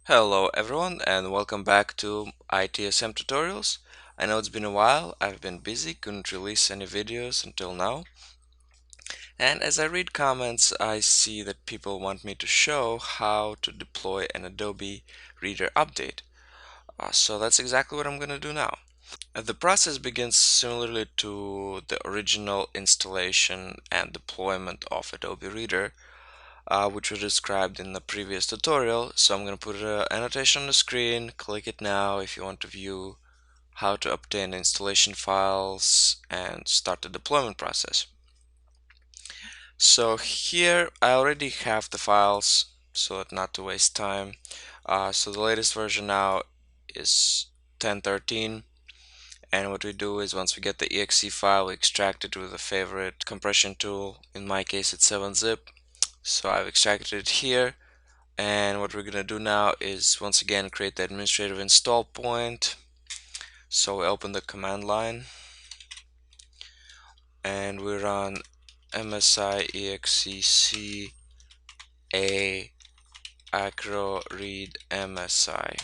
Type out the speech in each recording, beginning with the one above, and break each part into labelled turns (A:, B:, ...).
A: Hello everyone and welcome back to ITSM tutorials. I know it's been a while, I've been busy, couldn't release any videos until now. And as I read comments, I see that people want me to show how to deploy an Adobe Reader update. So that's exactly what I'm going to do now. The process begins similarly to the original installation and deployment of Adobe Reader, which was described in the previous tutorial. So I'm going to put an annotation on the screen. Click it now if you want to view how to obtain installation files and start the deployment process. So here I already have the files, so that not to waste time. So the latest version now is 10.13. And what we do is once we get the exe file, we extract it with a favorite compression tool. In my case, it's 7-zip. So I've extracted it here. And what we're going to do now is once again create the administrative install point. So we open the command line and we run msi exec a acro read msi.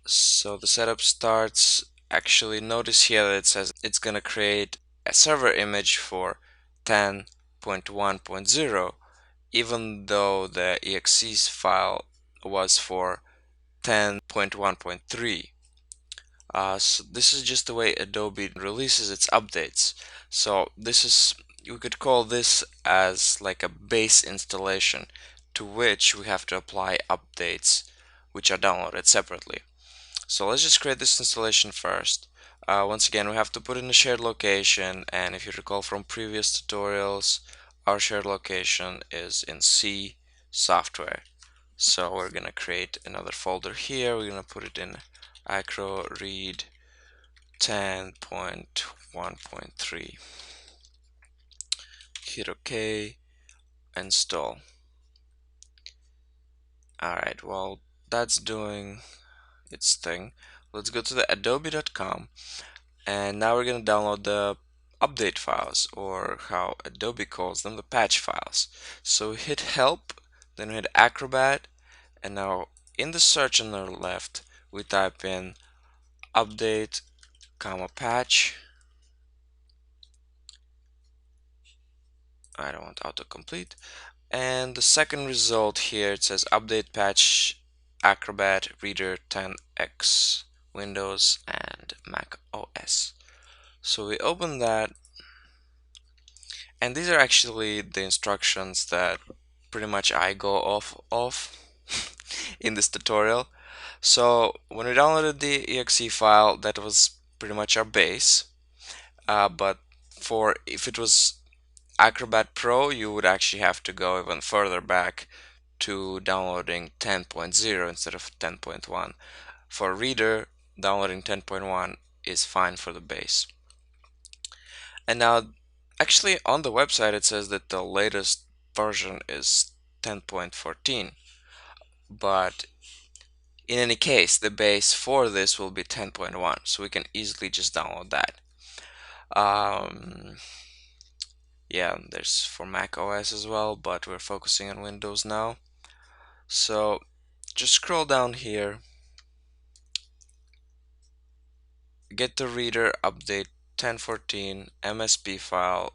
A: So the setup starts. Actually, notice here that it says it's going to create a server image for 10.1.0 even though the exe file was for 10.1.3. So this is just the way Adobe releases its updates. So this is, you could call this as like a base installation to which we have to apply updates which are downloaded separately. So let's just create this installation first. Once again, we have to put in a shared location, and if you recall from previous tutorials, our shared location is in C software. So we're gonna create another folder here. We're gonna put it in acro read 10.1.3. Hit OK, install. Alright, well, that's doing its thing. Let's go to the adobe.com, and now we're going to download the update files, or how Adobe calls them, the patch files. So we hit help, then we hit Acrobat, and now in the search on the left we type in update comma patch. I don't want autocomplete. And the second result here, it says update patch Acrobat Reader 10X Windows and Mac OS. So we open that, and these are actually the instructions that pretty much I go off of in this tutorial. So when we downloaded the exe file, that was pretty much our base, but for if it was Acrobat Pro, you would actually have to go even further back to downloading 10.0 instead of 10.1. For Reader, downloading 10.1 is fine for the base. And now, actually on the website it says that the latest version is 10.14, but in any case the base for this will be 10.1, so we can easily just download that. Yeah, there's for Mac OS as well, but we're focusing on Windows now. So just scroll down here, get the Reader update 10.14 MSP file.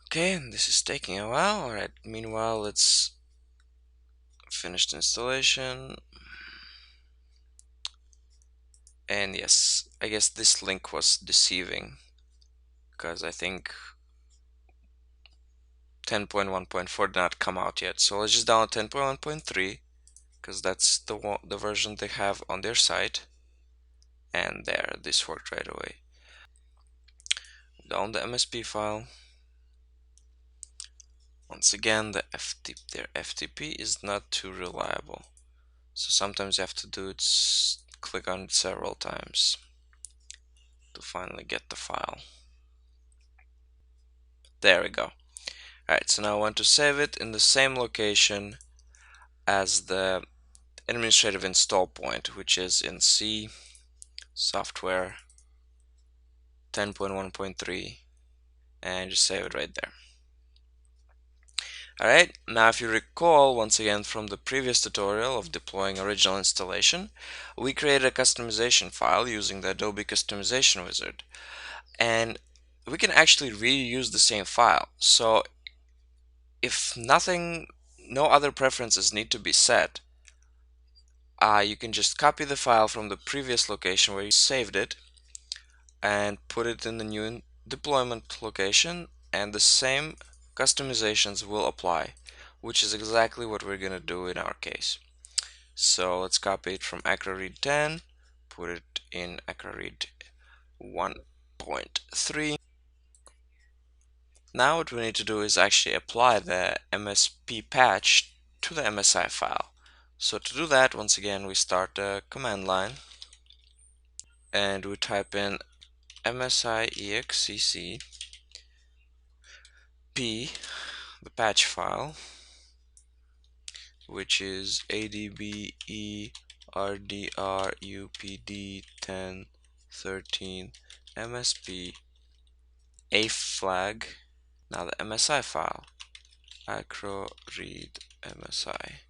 A: Okay, and this is taking a while. Alright, meanwhile let's finish the installation. And yes, I guess this link was deceiving, because I think 10.1.4 did not come out yet. So let's just download 10.1.3, because that's the version they have on their site. And there, this worked right away. Down the MSP file. Once again, their FTP is not too reliable, so sometimes you have to do it, click on it several times to finally get the file. There we go. Alright, so now I want to save it in the same location as the administrative install point, which is in C software 10.1.3, and just save it right there. Alright, now if you recall once again from the previous tutorial of deploying original installation, we created a customization file using the Adobe Customization Wizard. And we can actually reuse the same file. So if no other preferences need to be set, you can just copy the file from the previous location where you saved it and put it in the new deployment location, and the same customizations will apply, which is exactly what we're going to do in our case. So let's copy it from AcroRead 10, put it in AcroRead 1.3. Now what we need to do is actually apply the MSP patch to the MSI file. So to do that, once again, we start a command line and we type in MSI execc p, the patch file, which is adbe rdrupd 1013 msp a flag. Now the MSI file, acro read MSI,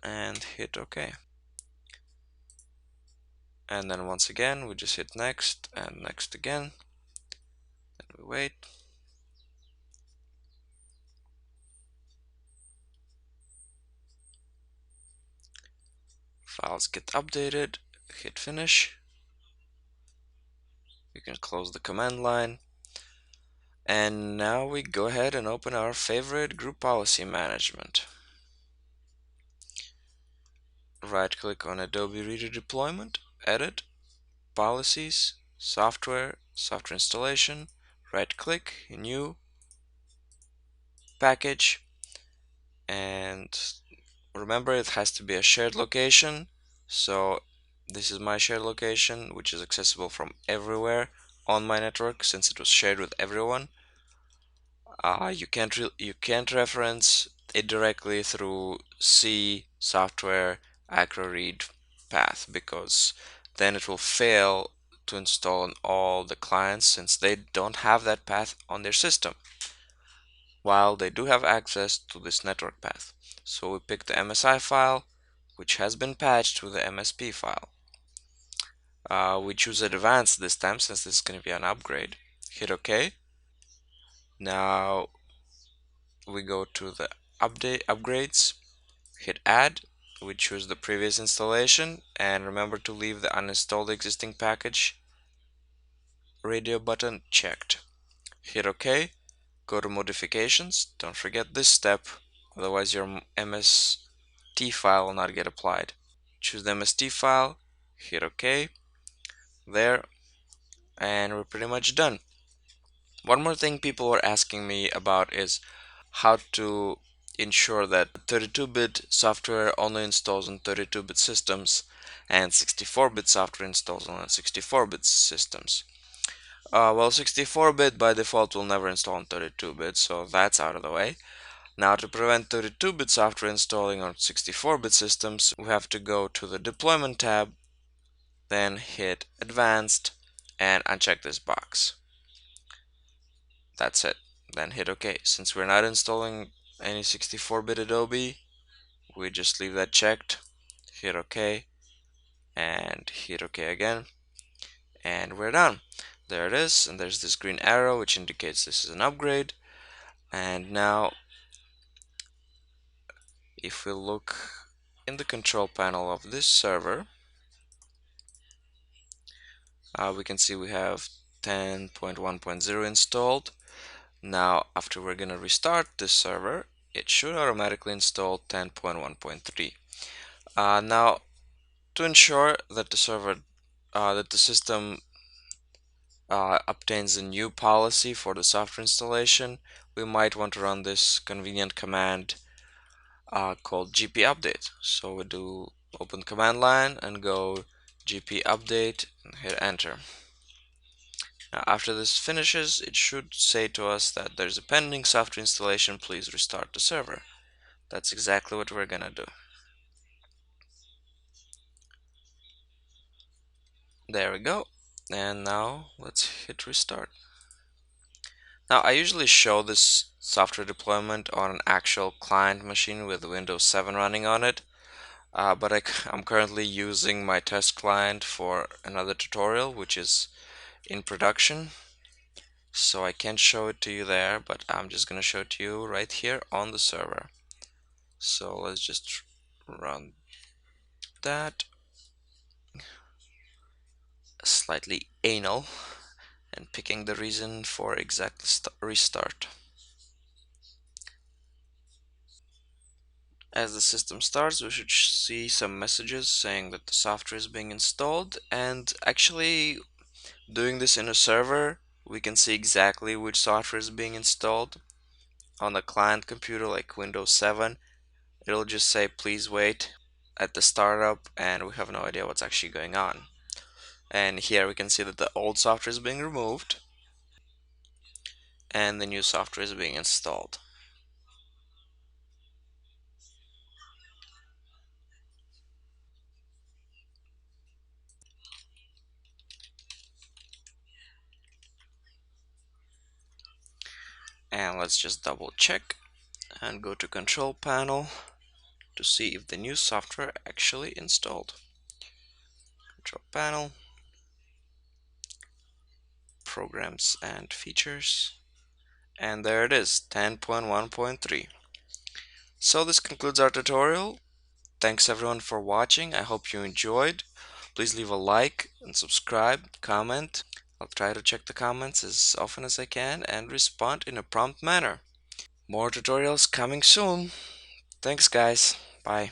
A: and hit OK. And then once again we just hit next and next again, and we wait. Files get updated, hit finish. We can close the command line, and now we go ahead and open our favorite group policy management. Right click on Adobe Reader deployment, edit, policies, software, software installation, right click, new, package, and remember it has to be a shared location. So this is my shared location, which is accessible from everywhere on my network since it was shared with everyone. You can't reference it directly through C software acroread path, because then it will fail to install on all the clients since they don't have that path on their system, while they do have access to this network path. So we pick the MSI file, which has been patched with the MSP file. We choose advanced this time since this is going to be an upgrade. Hit OK. Now we go to the upgrades, hit add, we choose the previous installation, and remember to leave the uninstalled existing package radio button checked. Hit OK, go to modifications, don't forget this step, otherwise your MST file will not get applied. Choose the MST file, hit OK, there, and we're pretty much done. One more thing people were asking me about is how to ensure that 32-bit software only installs on 32-bit systems and 64-bit software installs on 64-bit systems. Well, 64-bit by default will never install on 32-bit, so that's out of the way. Now, to prevent 32-bit software installing on 64-bit systems, we have to go to the Deployment tab, then hit Advanced, and uncheck this box. That's it. Then hit OK. Since we're not installing any 64-bit Adobe, we just leave that checked, hit OK, and hit OK again, and we're done. There it is, and there's this green arrow which indicates this is an upgrade. And now if we look in the control panel of this server, we can see we have 10.1.0 installed. Now after we're gonna restart this server, it should automatically install 10.1.3. Now to ensure that the system obtains a new policy for the software installation, we might want to run this convenient command called gp update. So we do open command line and go gp update and hit enter. Now after this finishes, it should say to us that there's a pending software installation, please restart the server. That's exactly what we're gonna do. There we go. And now let's hit restart. Now, I usually show this software deployment on an actual client machine with Windows 7 running on it, but I'm currently using my test client for another tutorial, which is in production. So I can't show it to you there, but I'm just going to show it to you right here on the server. So let's just run that. Slightly anal and picking the reason for exact restart. As the system starts, we should see some messages saying that the software is being installed, and actually doing this in a server, we can see exactly which software is being installed. On a client computer like Windows 7, it'll just say please wait at the startup, and we have no idea what's actually going on. And here we can see that the old software is being removed and the new software is being installed. And let's just double check and go to control panel to see if the new software actually installed. Control panel, programs and features, and there it is, 10.1.3. So this concludes our tutorial. Thanks everyone for watching. I hope you enjoyed. Please leave a like and subscribe, comment. I'll try to check the comments as often as I can and respond in a prompt manner. More tutorials coming soon. Thanks guys. Bye.